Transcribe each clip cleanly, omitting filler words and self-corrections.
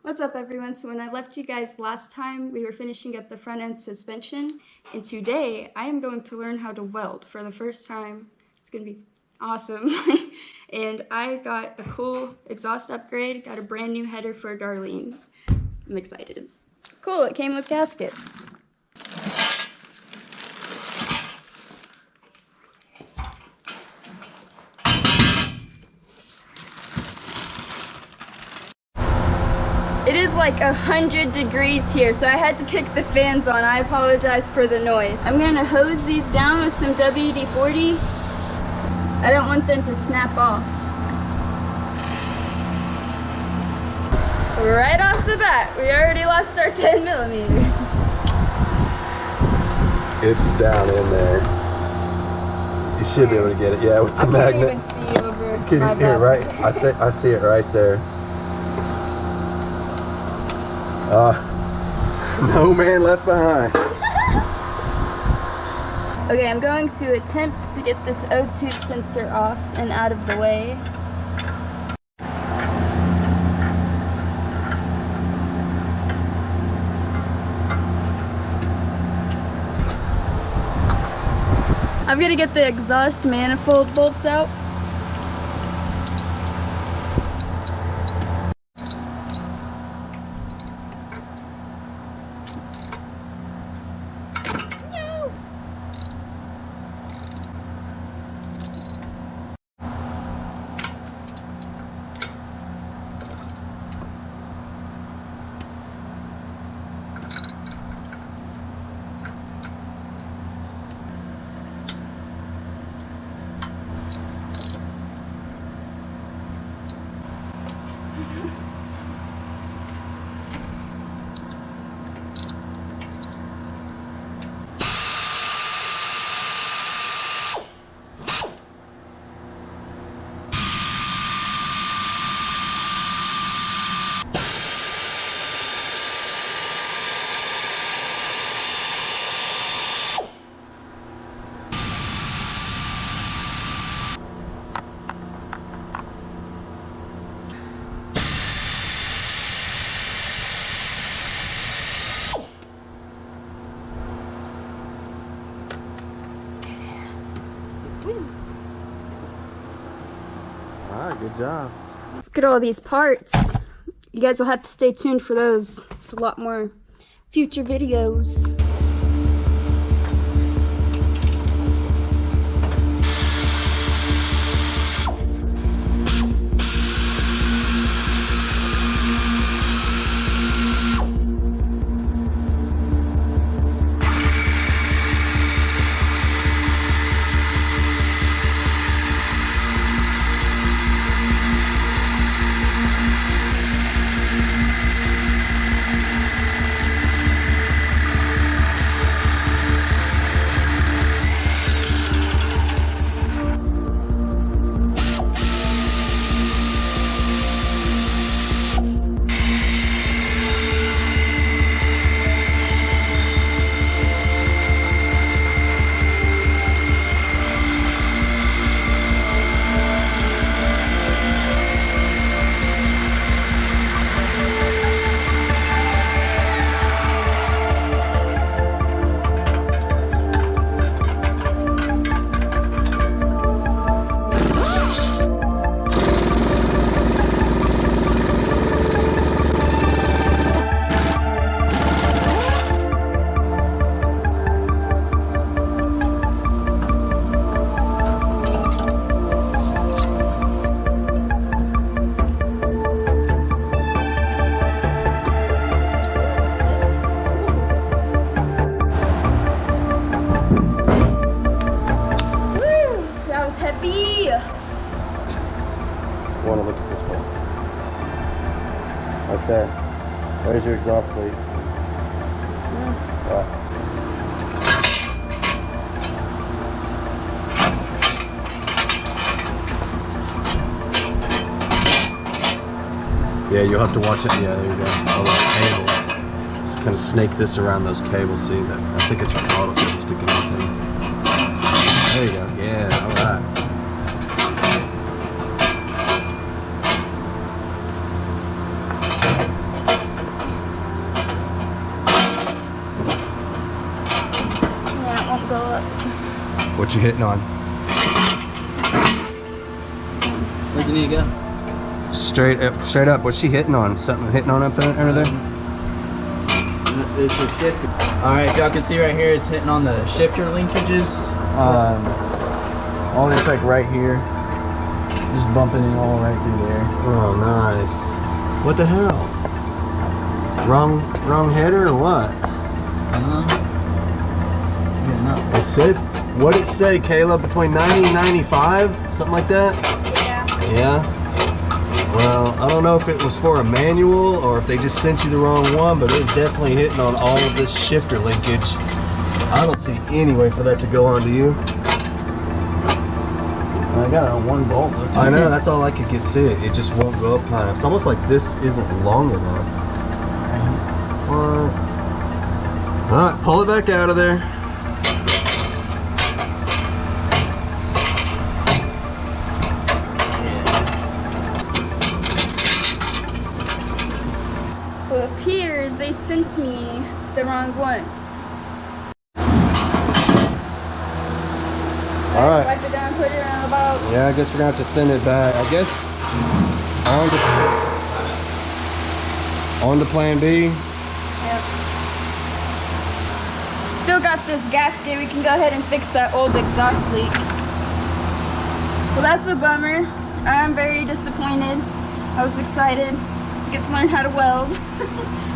What's up everyone? So when I left you guys last time, we were finishing up the front end suspension, and today I am going to learn how to weld for the first time. It's gonna be awesome. And I got a cool exhaust upgrade, got a brand new header for Darlene. I'm excited. Cool, it came with gaskets. It is like 100 degrees here, so I had to kick the fans on. I apologize for the noise. I'm gonna hose these down with some WD-40. I don't want them to snap off. Right off the bat, we already lost our 10mm. It's down in there. You should be able to get it, yeah, with the magnet. I can't even see over Can my you hear it right? back. I see it right there. No man left behind. Okay, I'm going to attempt to get this O2 sensor off and out of the way. I'm gonna get the exhaust manifold bolts out. Alright, good job. Look at all these parts. You guys will have to stay tuned for those. It's a lot more future videos. Want to look at this one? Right there. There's your exhaust leak. Yeah, you'll have to watch it. Yeah, there you go. All those cables. Just kind of snake this around those cables. See that? I think it's your collar cable sticking out there. There you go. Yeah. All right. What you hitting on? Where's it need to go? Straight up. What's she hitting on? Something hitting on up there, over there? There's your shifter. Alright, y'all can see right here, it's hitting on the shifter linkages. All this like right here. Just bumping it all right through there. Oh, nice. What the hell? Wrong header or what? It said, what did it say, Caleb? Between 90 and 95? Something like that? Yeah. Yeah? Well, I don't know if it was for a manual or if they just sent you the wrong one, but it was definitely hitting on all of this shifter linkage. I don't see any way for that to go onto you. I got it on one bolt. I know, that's all I could get to it. It just won't go up high enough. It's almost like this isn't long enough. What? Alright, pull it back out of there. Well, it appears they sent me the wrong one. Alright. Wipe it down, put it around about. Yeah, I guess we're gonna have to send it back. I guess on to plan B. Yep. Still got this gasket. We can go ahead and fix that old exhaust leak. Well, that's a bummer. I'm very disappointed. I was excited to get to learn how to weld.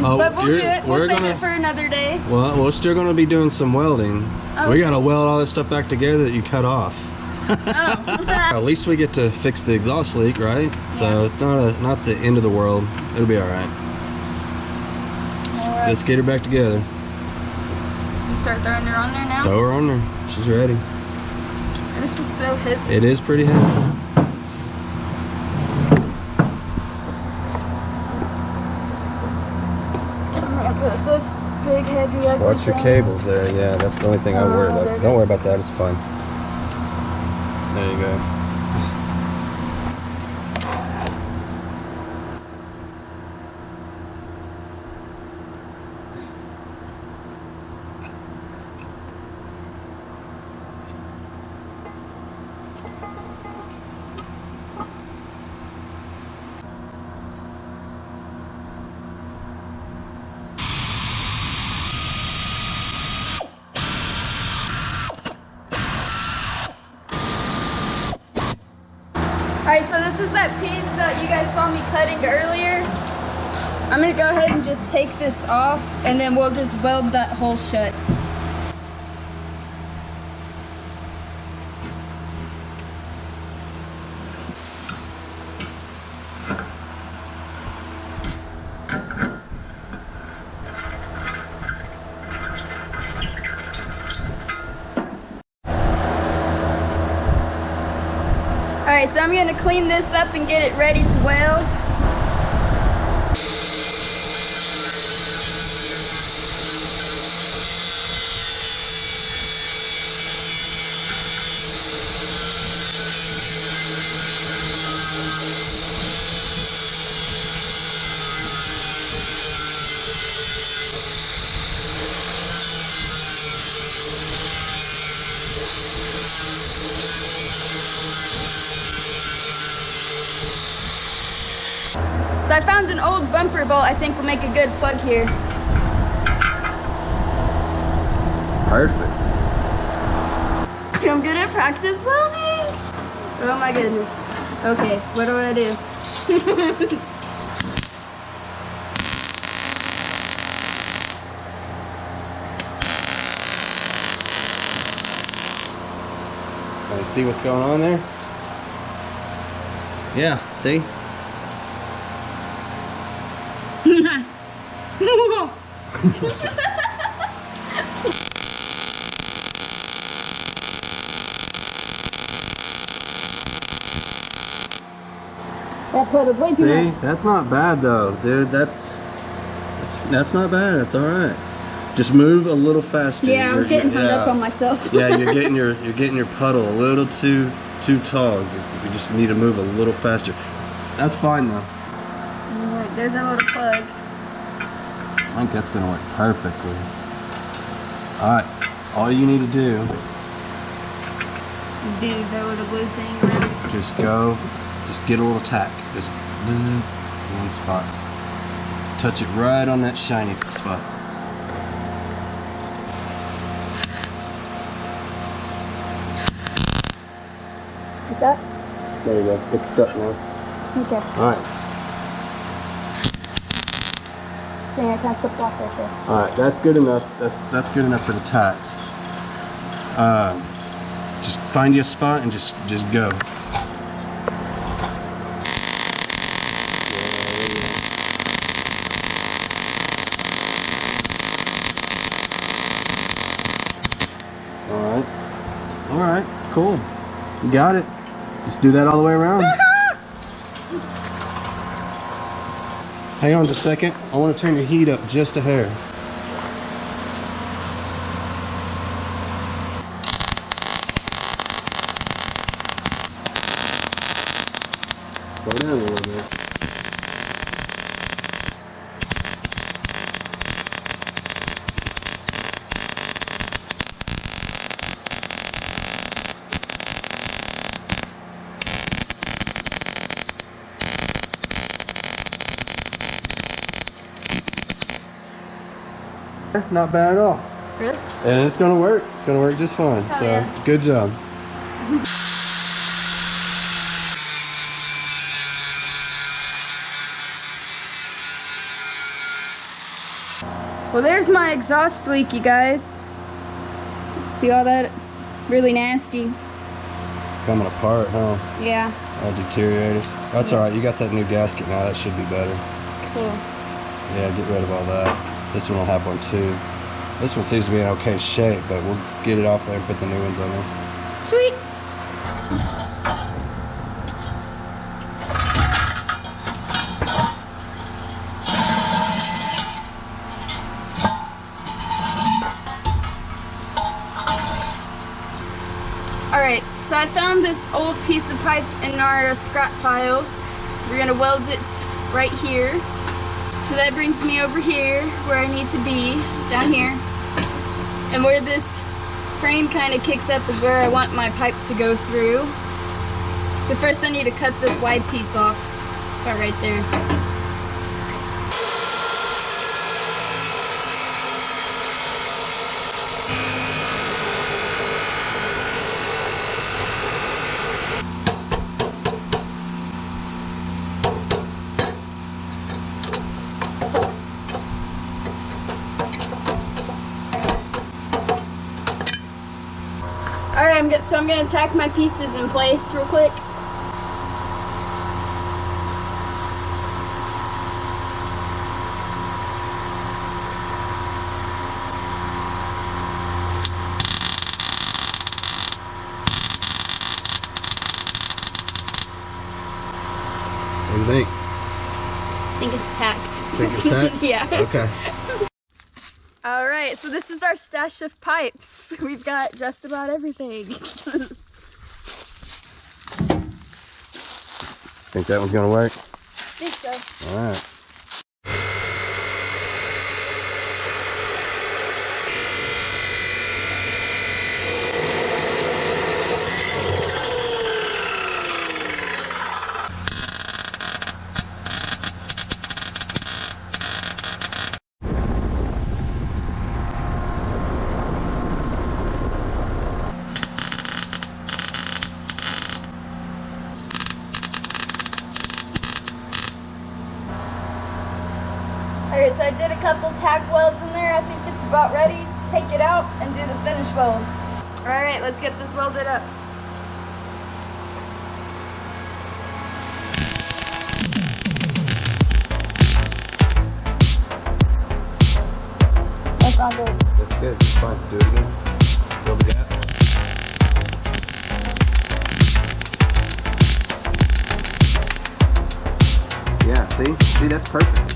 But we'll do it. We'll save it for another day. Well, we're still gonna be doing some welding. Oh. We gotta weld all this stuff back together that you cut off. Oh. At least we get to fix the exhaust leak, right? So it's not the end of the world. It'll be all right. Let's get her back together. Just start throwing her on there now. Throw her on there. She's ready. This is so heavy. It is pretty heavy. I'm gonna put this big heavy ugly Watch your thing. cables there. Yeah, that's the only thing I worry there about. it Don't worry is. about that. It's fine. There you go. Alright, so this is that piece that you guys saw me cutting earlier. I'm gonna go ahead and just take this off and then we'll just weld that hole shut. Alright, so I'm gonna clean this up and get it ready to weld. So I found an old bumper bolt I think will make a good plug here. Perfect. I'm gonna practice welding. Oh my goodness. Okay, what do I do? Want to see what's going on there? Yeah, see? That put way too See? much. That's not bad though, dude. That's not bad. It's all right. Just move a little faster. Yeah, I was getting hung up yeah. on myself. Yeah, you're getting your puddle a little too tall. You just need to move a little faster. That's fine though. Alright, there's our little plug. I think that's gonna work perfectly. All right, all you need to do Just do the little blue thing around. Just go, just get a little tack. Just bzzz, one spot. Touch it right on that shiny spot. Like that? There you go. It's stuck now. Okay. Alright. Dang, I kind of slipped off right there. Alright, that's good enough. That's good enough for the tacks. Just find you a spot and just go. Alright, cool. You got it. Just do that all the way around. Hang on just a second. I want to turn your heat up just a hair. Slow down a little bit. Not bad at all. Really? And it's gonna work. It's gonna work just fine. Hell so yeah. good job. Well, there's my exhaust leak, you guys. See all that? It's really nasty. Coming apart, huh? Yeah. All deteriorated. That's alright, you got that new gasket now, that should be better. Cool. Yeah, get rid of all that. This one will have one too. This one seems to be in okay shape, but we'll get it off there and put the new ones on there. Sweet. Alright, so I found this old piece of pipe in our scrap pile. We're gonna weld it right here. So that brings me over here where I need to be, down here. And where this frame kind of kicks up is where I want my pipe to go through. But first I need to cut this wide piece off, about right there. Alright, so I'm going to tack my pieces in place real quick. What do you think? I think it's tacked. Think it's tacked? Yeah. Okay. Alright, so this is our stash of pipes. We've got just about everything. Think that one's gonna work? I think so. Alright. Alright, so I did a couple tack welds in there. I think it's about ready to take it out and do the finish welds. Alright, let's get this welded up. That's not good. That's good. It's fine. Do it again. Fill the gap. Yeah, see? See, that's perfect.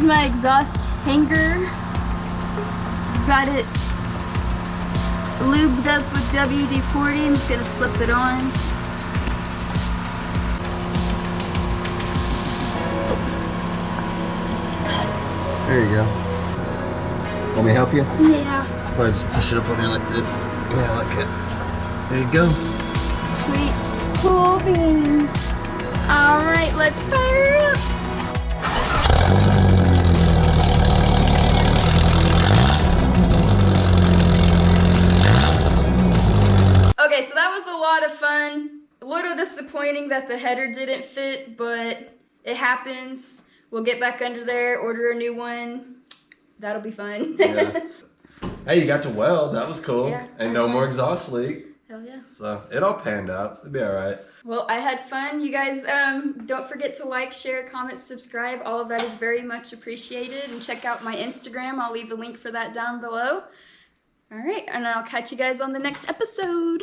is my exhaust hanger. Got it lubed up with WD-40. I'm just gonna slip it on. There you go. Want me to help you? Yeah. Probably just push it up over here like this. Yeah, like it. There you go. Sweet. Cool beans. All right, let's fire up. Okay, so that was a lot of fun. A little disappointing that the header didn't fit, but it happens. We'll get back under there, order a new one. That'll be fun. Yeah. Hey, you got to weld. That was cool. Yeah, and no more exhaust leak. Hell yeah. So it all panned out. It'll be all right. Well, I had fun. You guys don't forget to like, share, comment, subscribe. All of that is very much appreciated. And check out my Instagram. I'll leave a link for that down below. All right, and I'll catch you guys on the next episode.